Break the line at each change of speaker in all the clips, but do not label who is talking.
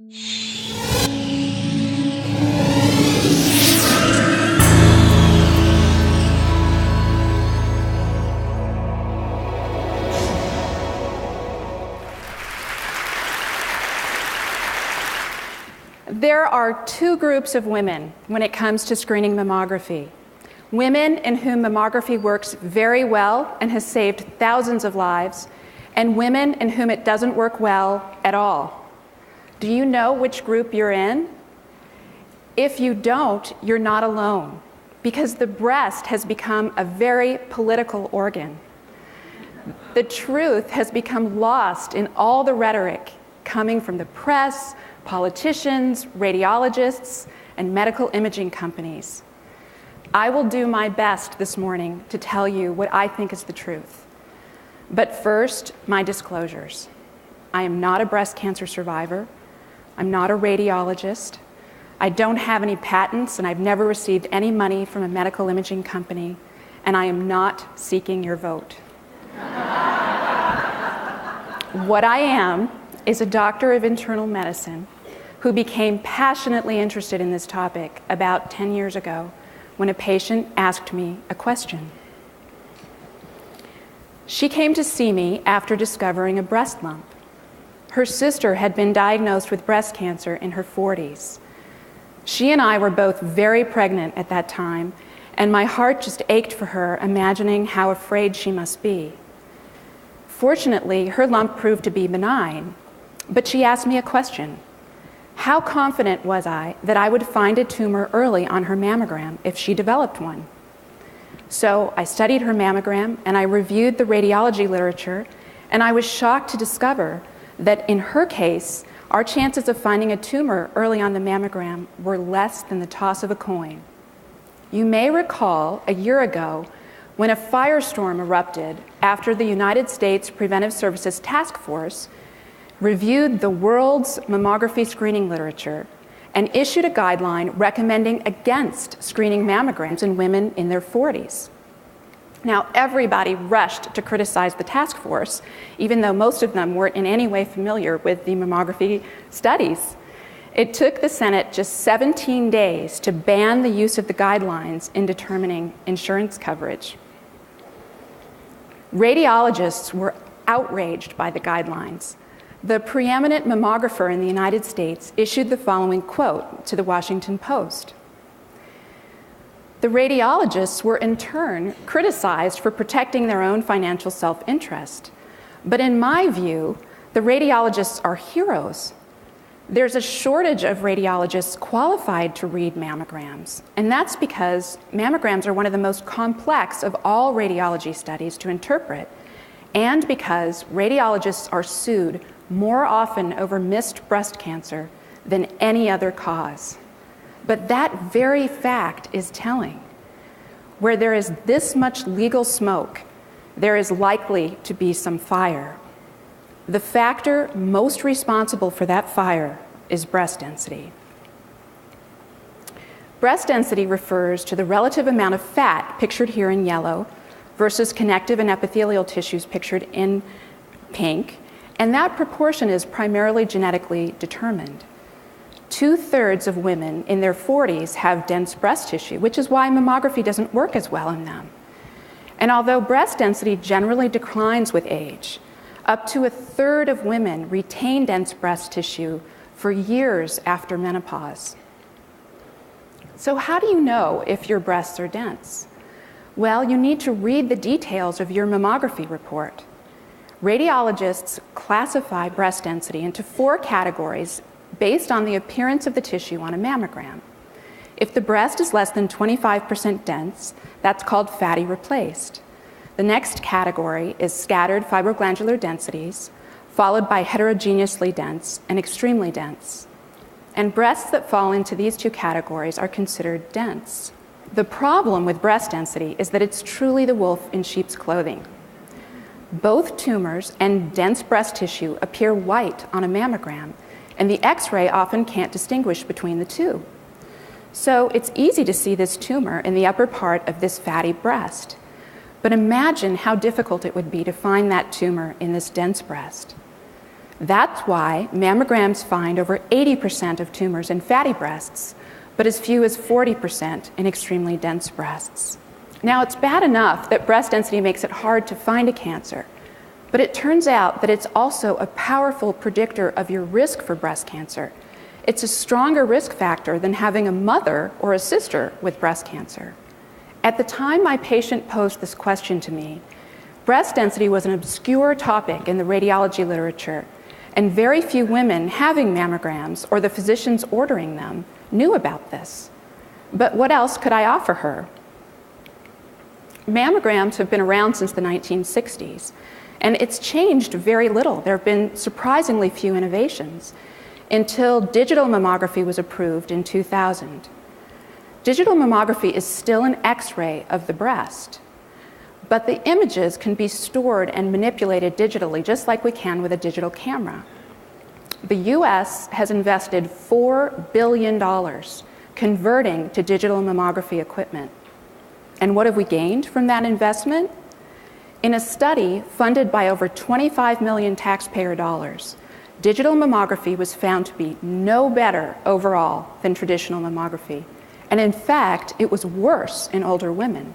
There are two groups of women when it comes to screening mammography. Women in whom mammography works very well and has saved thousands of lives, and women in whom it doesn't work well at all. Do you know which group you're in? If you don't, you're not alone, because the breast has become a very political organ. The truth has become lost in all the rhetoric coming from the press, politicians, radiologists, and medical imaging companies. I will do my best this morning to tell you what I think is the truth. But first, my disclosures. I am not a breast cancer survivor. I'm not a radiologist. I don't have any patents, and I've never received any money from a medical imaging company, and I am not seeking your vote. What I am is a doctor of internal medicine who became passionately interested in this topic about 10 years ago when a patient asked me a question. She came to see me after discovering a breast lump. Her sister had been diagnosed with breast cancer in her 40s. She and I were both very pregnant at that time, and my heart just ached for her, imagining how afraid she must be. Fortunately, her lump proved to be benign, but she asked me a question. How confident was I that I would find a tumor early on her mammogram if she developed one? So I studied her mammogram and I reviewed the radiology literature, and I was shocked to discover that in her case, our chances of finding a tumor early on the mammogram were less than the toss of a coin. You may recall a year ago when a firestorm erupted after the United States Preventive Services Task Force reviewed the world's mammography screening literature and issued a guideline recommending against screening mammograms in women in their 40s. Now, everybody rushed to criticize the task force, even though most of them weren't in any way familiar with the mammography studies. It took the Senate just 17 days to ban the use of the guidelines in determining insurance coverage. Radiologists were outraged by the guidelines. The preeminent mammographer in the United States issued the following quote to the Washington Post. The radiologists were in turn criticized for protecting their own financial self-interest. But in my view, the radiologists are heroes. There's a shortage of radiologists qualified to read mammograms, and that's because mammograms are one of the most complex of all radiology studies to interpret, and because radiologists are sued more often over missed breast cancer than any other cause. But that very fact is telling. Where there is this much legal smoke, there is likely to be some fire. The factor most responsible for that fire is breast density. Breast density refers to the relative amount of fat, pictured here in yellow, versus connective and epithelial tissues pictured in pink, and that proportion is primarily genetically determined. 2/3 of women in their 40s have dense breast tissue, which is why mammography doesn't work as well in them. And although breast density generally declines with age, up to 1/3 of women retain dense breast tissue for years after menopause. So how do you know if your breasts are dense? Well, you need to read the details of your mammography report. Radiologists classify breast density into 4 categories based on the appearance of the tissue on a mammogram. If the breast is less than 25% dense, that's called fatty replaced. The next category is scattered fibroglandular densities, followed by heterogeneously dense and extremely dense. And breasts that fall into these 2 categories are considered dense. The problem with breast density is that it's truly the wolf in sheep's clothing. Both tumors and dense breast tissue appear white on a mammogram, and the X-ray often can't distinguish between the two. So it's easy to see this tumor in the upper part of this fatty breast. But imagine how difficult it would be to find that tumor in this dense breast. That's why mammograms find over 80% of tumors in fatty breasts, but as few as 40% in extremely dense breasts. Now, it's bad enough that breast density makes it hard to find a cancer, but it turns out that it's also a powerful predictor of your risk for breast cancer. It's a stronger risk factor than having a mother or a sister with breast cancer. At the time my patient posed this question to me, breast density was an obscure topic in the radiology literature, and very few women having mammograms or the physicians ordering them knew about this. But what else could I offer her? Mammograms have been around since the 1960s, and it's changed very little. There have been surprisingly few innovations until digital mammography was approved in 2000. Digital mammography is still an X-ray of the breast, but the images can be stored and manipulated digitally, just like we can with a digital camera. The US has invested $4 billion converting to digital mammography equipment. And what have we gained from that investment? In a study funded by over 25 million taxpayer dollars, digital mammography was found to be no better overall than traditional mammography. And in fact, it was worse in older women.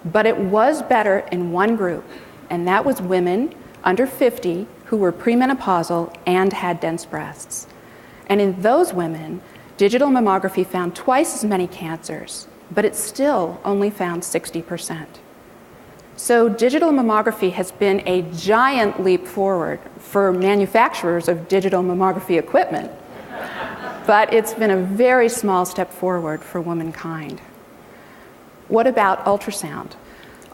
But it was better in one group, and that was women under 50 who were premenopausal and had dense breasts. And in those women, digital mammography found twice as many cancers, but it still only found 60%. So digital mammography has been a giant leap forward for manufacturers of digital mammography equipment, but it's been a very small step forward for womankind. What about ultrasound?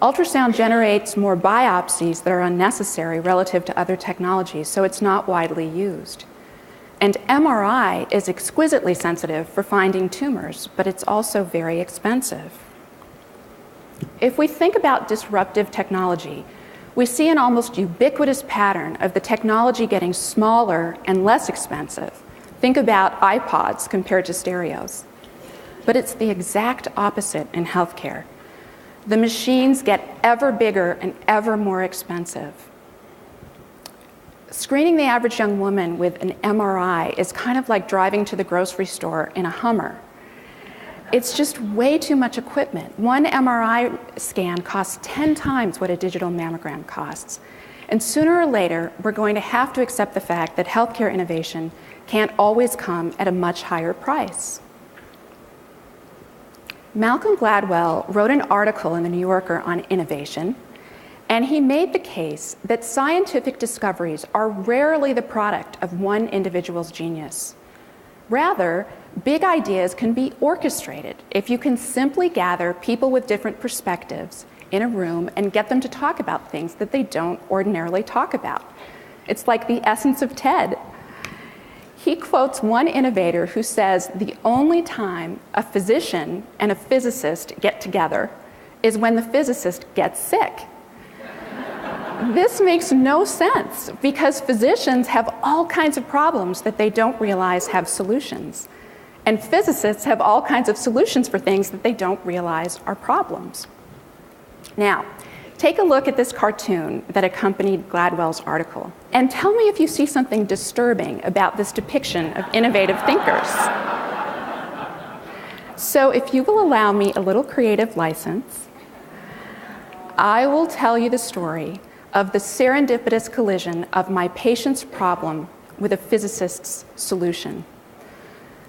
Ultrasound generates more biopsies that are unnecessary relative to other technologies, so it's not widely used. And MRI is exquisitely sensitive for finding tumors, but it's also very expensive. If we think about disruptive technology, we see an almost ubiquitous pattern of the technology getting smaller and less expensive. Think about iPods compared to stereos. But it's the exact opposite in healthcare. The machines get ever bigger and ever more expensive. Screening the average young woman with an MRI is kind of like driving to the grocery store in a Hummer. It's just way too much equipment. One MRI scan costs 10 times what a digital mammogram costs. And sooner or later, we're going to have to accept the fact that healthcare innovation can't always come at a much higher price. Malcolm Gladwell wrote an article in the New Yorker on innovation, and he made the case that scientific discoveries are rarely the product of one individual's genius. Rather, big ideas can be orchestrated if you can simply gather people with different perspectives in a room and get them to talk about things that they don't ordinarily talk about. It's like the essence of TED. He quotes one innovator who says the only time a physician and a physicist get together is when the physicist gets sick. This makes no sense because physicians have all kinds of problems that they don't realize have solutions. And physicists have all kinds of solutions for things that they don't realize are problems. Now, take a look at this cartoon that accompanied Gladwell's article, and tell me if you see something disturbing about this depiction of innovative thinkers. So if you will allow me a little creative license, I will tell you the story of the serendipitous collision of my patient's problem with a physicist's solution.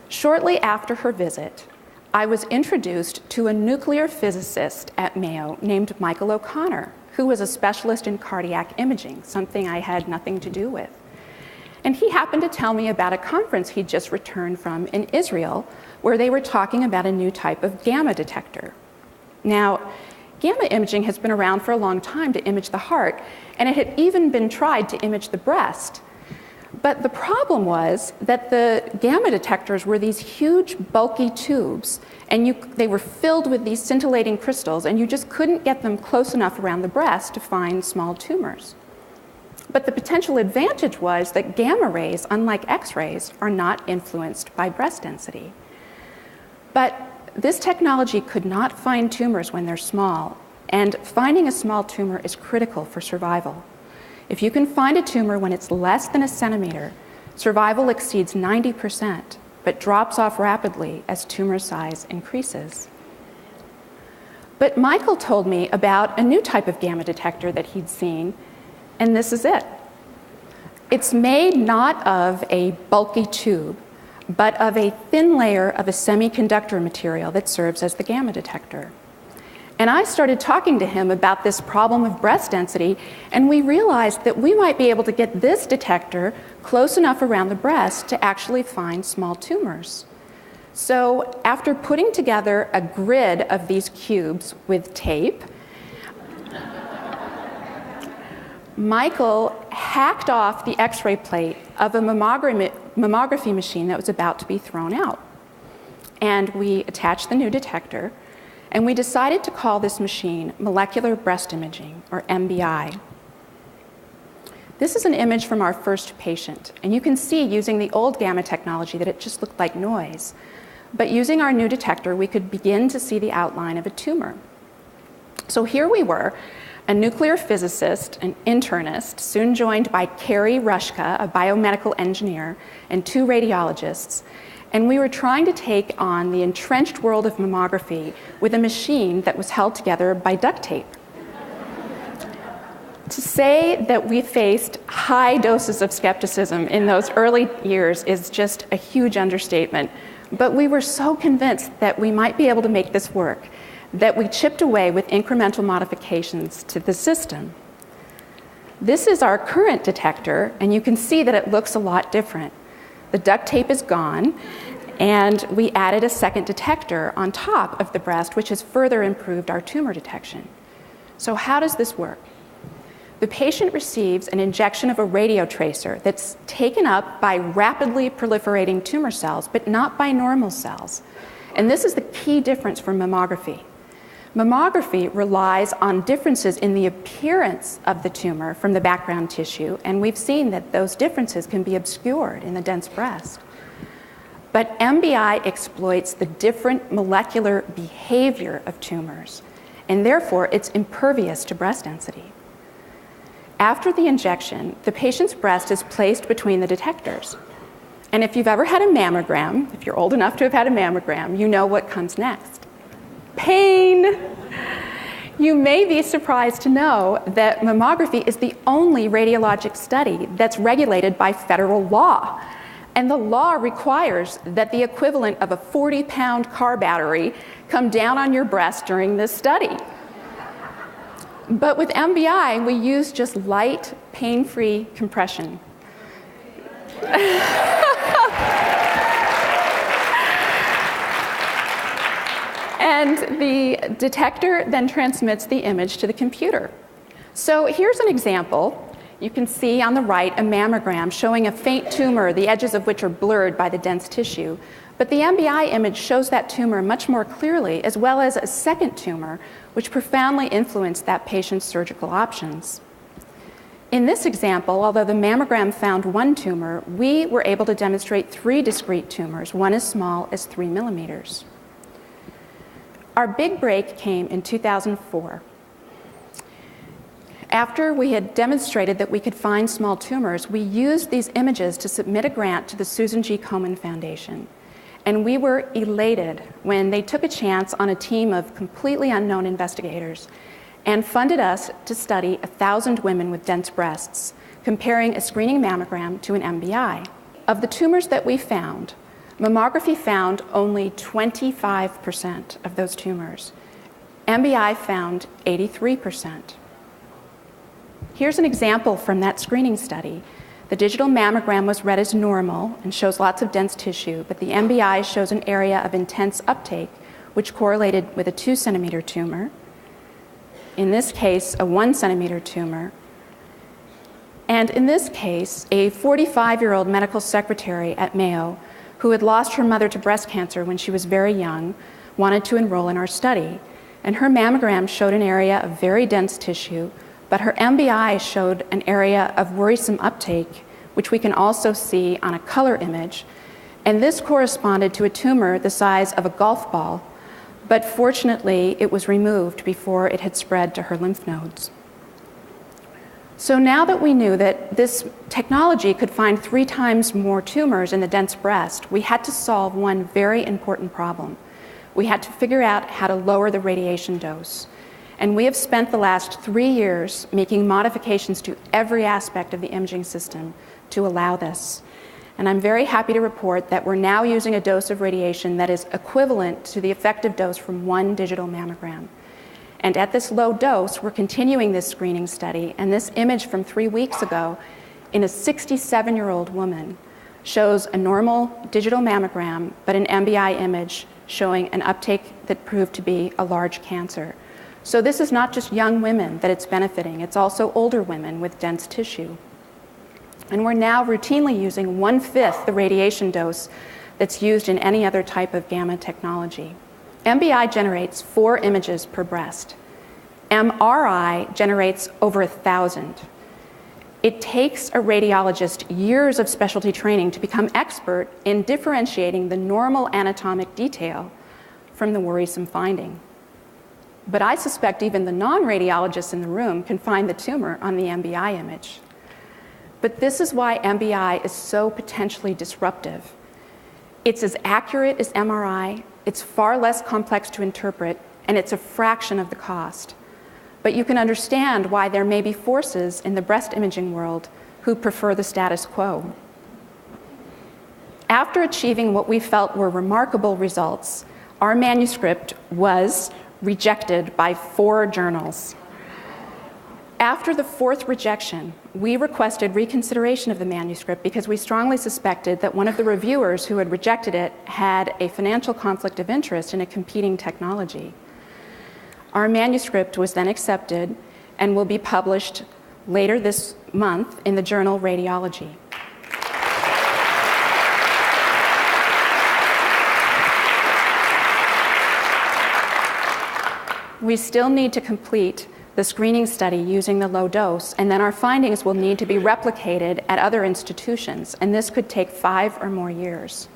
Shortly after her visit, I was introduced to a nuclear physicist at Mayo named Michael O'Connor, who was a specialist in cardiac imaging, something I had nothing to do with. And he happened to tell me about a conference he'd just returned from in Israel, where they were talking about a new type of gamma detector. Now, gamma imaging has been around for a long time to image the heart, and it had even been tried to image the breast. But the problem was that the gamma detectors were these huge, bulky tubes, and they were filled with these scintillating crystals, and you just couldn't get them close enough around the breast to find small tumors. But the potential advantage was that gamma rays, unlike X-rays, are not influenced by breast density. But this technology could not find tumors when they're small, and finding a small tumor is critical for survival. If you can find a tumor when it's less than a centimeter, survival exceeds 90%, but drops off rapidly as tumor size increases. But Michael told me about a new type of gamma detector that he'd seen, and this is it. It's made not of a bulky tube, but of a thin layer of a semiconductor material that serves as the gamma detector. And I started talking to him about this problem of breast density, and we realized that we might be able to get this detector close enough around the breast to actually find small tumors. So after putting together a grid of these cubes with tape, Michael hacked off the X-ray plate of a mammography machine that was about to be thrown out. And we attached the new detector, and we decided to call this machine molecular breast imaging, or MBI. This is an image from our first patient, and you can see using the old gamma technology that it just looked like noise. But using our new detector, we could begin to see the outline of a tumor. So here we were, a nuclear physicist, an internist, soon joined by Carrie Rushka, a biomedical engineer, and 2 radiologists. And we were trying to take on the entrenched world of mammography with a machine that was held together by duct tape. To say that we faced high doses of skepticism in those early years is just a huge understatement. But we were so convinced that we might be able to make this work that we chipped away with incremental modifications to the system. This is our current detector, and you can see that it looks a lot different. The duct tape is gone, and we added a second detector on top of the breast, which has further improved our tumor detection. So how does this work? The patient receives an injection of a radiotracer that's taken up by rapidly proliferating tumor cells, but not by normal cells. And this is the key difference from mammography. Mammography relies on differences in the appearance of the tumor from the background tissue, and we've seen that those differences can be obscured in the dense breast. But MBI exploits the different molecular behavior of tumors, and therefore it's impervious to breast density. After the injection, the patient's breast is placed between the detectors. And if you've ever had a mammogram, if you're old enough to have had a mammogram, you know what comes next. Pain! You may be surprised to know that mammography is the only radiologic study that's regulated by federal law. And the law requires that the equivalent of a 40-pound car battery come down on your breast during this study. But with MBI, we use just light, pain-free compression. And the detector then transmits the image to the computer. So here's an example. You can see on the right a mammogram showing a faint tumor, the edges of which are blurred by the dense tissue. But the MBI image shows that tumor much more clearly, as well as a second tumor, which profoundly influenced that patient's surgical options. In this example, although the mammogram found 1 tumor, we were able to demonstrate 3 discrete tumors, one as small as 3 millimeters. Our big break came in 2004. After we had demonstrated that we could find small tumors, we used these images to submit a grant to the Susan G. Komen Foundation. And we were elated when they took a chance on a team of completely unknown investigators and funded us to study 1,000 women with dense breasts, comparing a screening mammogram to an MBI. Of the tumors that we found, mammography found only 25% of those tumors. MBI found 83%. Here's an example from that screening study. The digital mammogram was read as normal and shows lots of dense tissue, but the MBI shows an area of intense uptake, which correlated with a 2-centimeter tumor. In this case, a 1-centimeter tumor. And in this case, a 45-year-old medical secretary at Mayo who had lost her mother to breast cancer when she was very young wanted to enroll in our study. And her mammogram showed an area of very dense tissue, but her MBI showed an area of worrisome uptake, which we can also see on a color image. And this corresponded to a tumor the size of a golf ball, but fortunately it was removed before it had spread to her lymph nodes. So now that we knew that this technology could find 3 times more tumors in the dense breast, we had to solve one very important problem. We had to figure out how to lower the radiation dose. And we have spent the last 3 years making modifications to every aspect of the imaging system to allow this. And I'm very happy to report that we're now using a dose of radiation that is equivalent to the effective dose from 1 digital mammogram. And at this low dose, we're continuing this screening study, and this image from 3 weeks ago in a 67-year-old woman shows a normal digital mammogram, but an MBI image showing an uptake that proved to be a large cancer. So this is not just young women that it's benefiting, it's also older women with dense tissue. And we're now routinely using 1/5 the radiation dose that's used in any other type of gamma technology. MBI generates 4 images per breast. MRI generates over 1,000. It takes a radiologist years of specialty training to become expert in differentiating the normal anatomic detail from the worrisome finding. But I suspect even the non-radiologists in the room can find the tumor on the MBI image. But this is why MBI is so potentially disruptive. It's as accurate as MRI, it's far less complex to interpret, and it's a fraction of the cost. But you can understand why there may be forces in the breast imaging world who prefer the status quo. After achieving what we felt were remarkable results, our manuscript was rejected by 4 journals. After the 4th rejection, we requested reconsideration of the manuscript because we strongly suspected that one of the reviewers who had rejected it had a financial conflict of interest in a competing technology. Our manuscript was then accepted and will be published later this month in the journal Radiology. We still need to complete the screening study using the low dose, and then our findings will need to be replicated at other institutions, and this could take 5 or more years.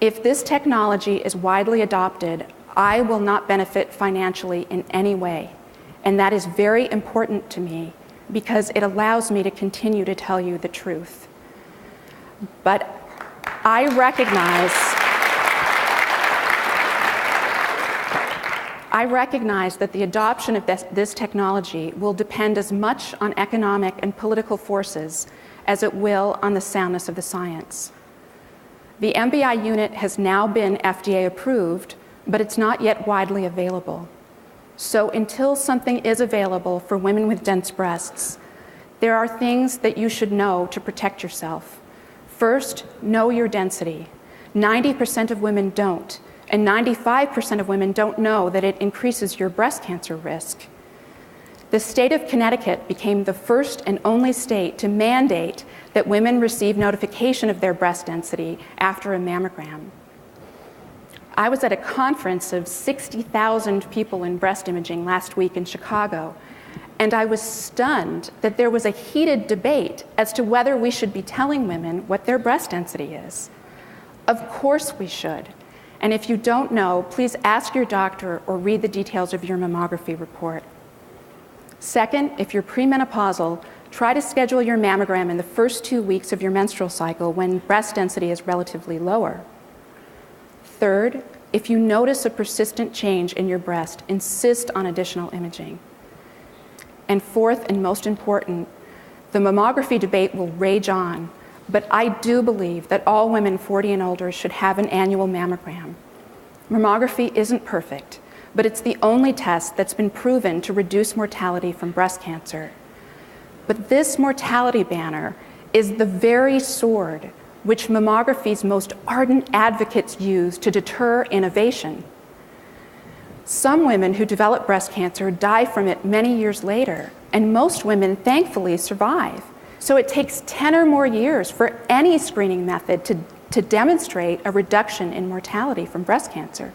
If this technology is widely adopted, I will not benefit financially in any way, and that is very important to me because it allows me to continue to tell you the truth. But I recognize that the adoption of this technology will depend as much on economic and political forces as it will on the soundness of the science. The MBI unit has now been FDA approved, but it's not yet widely available. So until something is available for women with dense breasts, there are things that you should know to protect yourself. First, know your density. 90% of women don't. And 95% of women don't know that it increases your breast cancer risk. The state of Connecticut became the first and only state to mandate that women receive notification of their breast density after a mammogram. I was at a conference of 60,000 people in breast imaging last week in Chicago, and I was stunned that there was a heated debate as to whether we should be telling women what their breast density is. Of course we should. And if you don't know, please ask your doctor or read the details of your mammography report. Second, if you're premenopausal, try to schedule your mammogram in the first 2 weeks of your menstrual cycle when breast density is relatively lower. Third, if you notice a persistent change in your breast, insist on additional imaging. And fourth, and most important, the mammography debate will rage on, but I do believe that all women 40 and older should have an annual mammogram. Mammography isn't perfect, but it's the only test that's been proven to reduce mortality from breast cancer. But this mortality banner is the very sword which mammography's most ardent advocates use to deter innovation. Some women who develop breast cancer die from it many years later, and most women thankfully survive. So it takes 10 or more years for any screening method to demonstrate a reduction in mortality from breast cancer.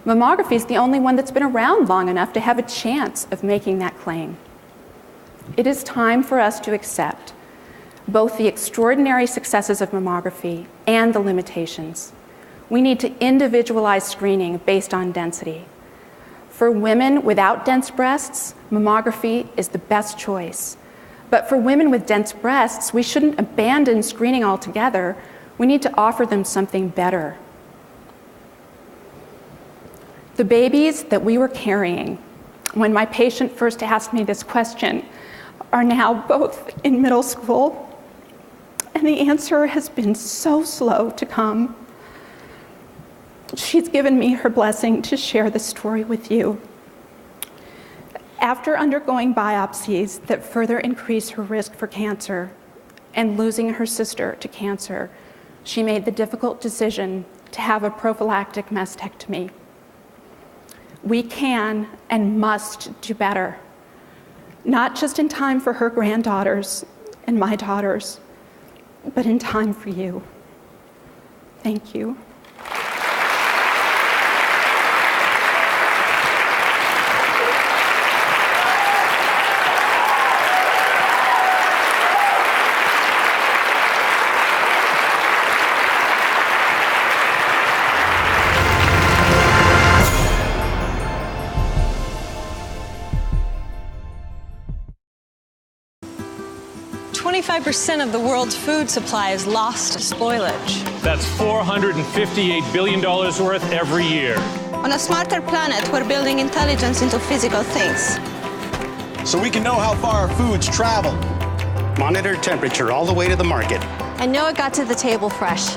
Mammography is the only one that's been around long enough to have a chance of making that claim. It is time for us to accept both the extraordinary successes of mammography and the limitations. We need to individualize screening based on density. For women without dense breasts, mammography is the best choice. But for women with dense breasts, we shouldn't abandon screening altogether. We need to offer them something better. The babies that we were carrying when my patient first asked me this question are now both in middle school, and the answer has been so slow to come. She's given me her blessing to share this story with you. After undergoing biopsies that further increase her risk for cancer and losing her sister to cancer, she made the difficult decision to have a prophylactic mastectomy. We can and must do better, not just in time for her granddaughters and my daughters, but in time for you. Thank you.
% of the world's food supply is lost to spoilage.
That's $458 billion worth every year.
On a smarter planet, we're building intelligence into physical things.
So we can know how far our foods travel.
Monitor temperature all the way to the market.
And know it got to the table fresh.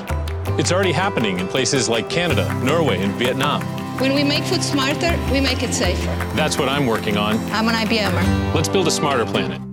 It's already happening in places like Canada, Norway, and Vietnam.
When we make food smarter, we make it safer.
That's what I'm working on.
I'm an IBMer.
Let's build a smarter planet.